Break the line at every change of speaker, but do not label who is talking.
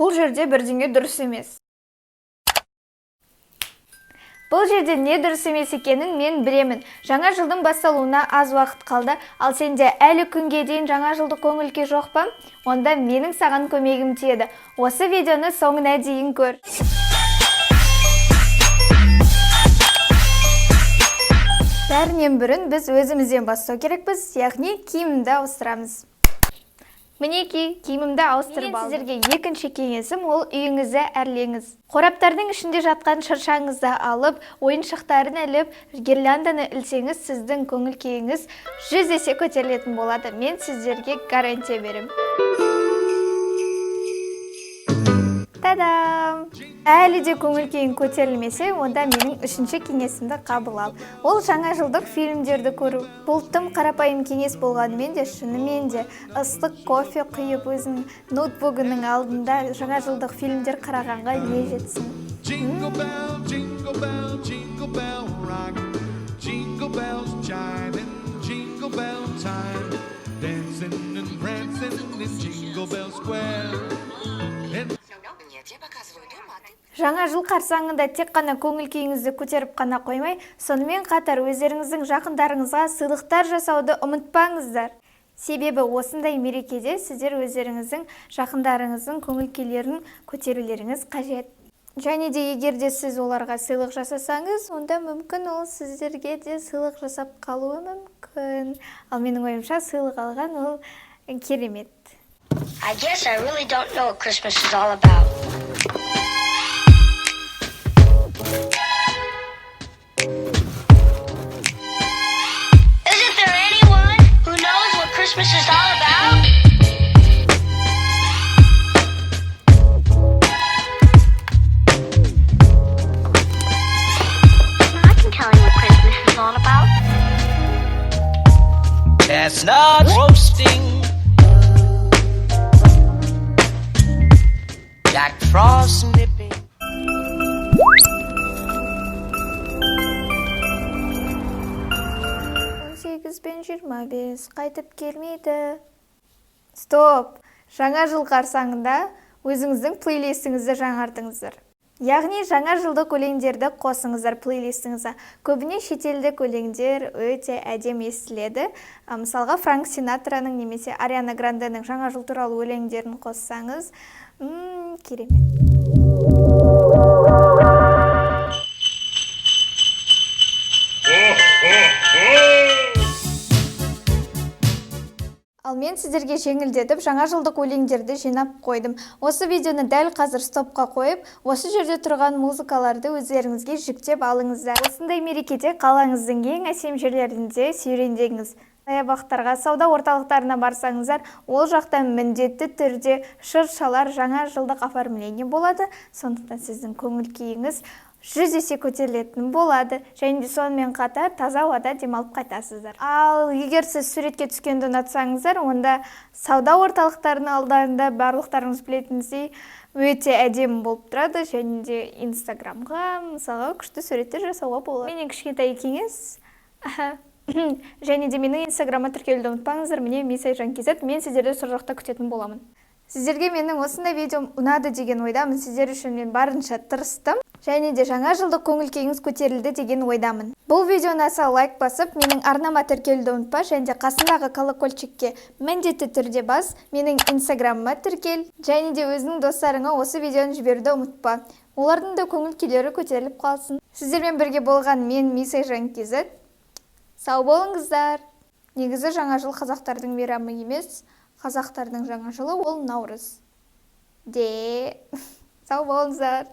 Бұл жерде бірдеңе дұрыс емес. Бұл жерде не дұрыс емес екенін мен білемін. Жаңа жылдың басталуына аз уақыт қалды, ал сенде әлі күнге дейін жаңа жылдық көңіл-күй жоқ па? Онда менің саған көмегім тиеді. Осы видеоны соңына дейін көр. Бәрінен бұрын біз өзімізден бастау керекпіз, яғни киімді ауыстырамыз. Мінеки, киімімді ауыстырып алдым. Сіздерге екінші кеңесім, ол үйіңізді әрлеңіз. Қораптардың ішінде жатқан шыршаңызды алып, ойыншықтарын іліп, гирлянданы ілсеңіз, сіздің көңіл-күйіңіз 100 есе көтерілетін болады. Мен сіздерге гарантия берем. Тадам! Әлі де көңіл-күйің көтерілмесе, онда менің үшінші кеңесімді қабыл ал. Ол жаңа жылдық фильмдерді көру. Бұл тым қарапайым кеңес болғанымен де, шынымен де ыстық кофе құйып өзің ноутбугының алдында жаңа жылдық фильмдер қарағанға не жетсін. Жаңа жыл қарсаңында тек қана көңіл-күйіңізді көтеріп қана қоймай, сонымен қатар өздеріңіздің жақындарыңызға сыйлықтар жасауды ұмытпаңыздар. Себебі осындай мерекеде сіздер өздеріңіздің жақындарыңыздың көңіл-күйлерін көтерулеріңіз қажет. Және де егер де сіз оларға сыйлық жасасаңыз, онда мүмкін ол сіздерге де сыйлық жасап қалуы мүмкін. Ал менің ойымша сыйлық алған ол керемет.
I guess I really don't know what Christmas is all about. Isn't there anyone who knows what Christmas is all about? I can tell you what Christmas is all about.
Chestnuts roasting, Jack Frost nipping.
18 пен 25 қайтып келмейді. Стоп! Жаңа жыл қарсаңында өзіңіздің плейлистіңізді жаңартыңыздар. Яғни жаңа жылдық өлеңдерді қосыңыздар плейлистіңізге. Көбіне шетелдік өлеңдер өте әдемі естіледі. Мысалға Франк Синатраның немесе Ариана Гранденің жаңа жыл туралы өлеңдерін қоссаңыз, керемет. Ал мен сіздерге жеңілдетіп жаңа жылдық өлеңдерді жинап қойдым. Осы видеоны дәл қазір стопқа қойып, осы жерде тұрған музыкаларды өздеріңізге жүктеп алыңыздар. Осындай мерекеде қалаңыздың ең әсем жерлерінде серуендеңіз. Саябақтарға, сауда орталықтарына барсаңыздар, ол жақта міндетті түрде шыршалар, жаңа жылдық оформление болады. Сондықтан сіздің көңіл-күйіңіз 100 есе көтерілетін болады. Және де сонымен қатар таза ауада демалып қайтасыздар. Ал егер сіз суретке түскенді ұнатсаңыздар, онда сауда орталықтарының алдарында барлықтарыңыз білетіндей өте әдемі болып тұрады. Және де Инстаграмға, мысалға, күшті суреттер жасауға болады. Менің кішкентай кеңес. Және де менің Инстаграмға тіркелуді ұмытпаңыздар. Міне Misayjan.kz. Мен сіздерді сол жақта күтетін боламын. Сіздерге менің осындай видеом ұнады деген ойдамын. Сіздер үшін мен барынша тырыстым. Және де жаңа жылдық көңіл-күйіңіз көтерілді деген ойдамын. Бұл видеоны аса лайк басып, менің арнама тіркелуді ұмытпа, және де қасындағы колокольчикке міндетті түрде бас, менің Инстаграмыма тіркел, және де өзінің достарыңа осы видеоны жіберуді ұмытпа. Олардың да көңіл-күйлері көтеріліп қалсын. Сіздермен бірге болған мен Misayjan.kz. Сау болыңыздар. Негізі жаңа жыл қазақтардың мейрамы емес, қазақтардың жаңа жылы ол Наурыз. Сау болыңыздар.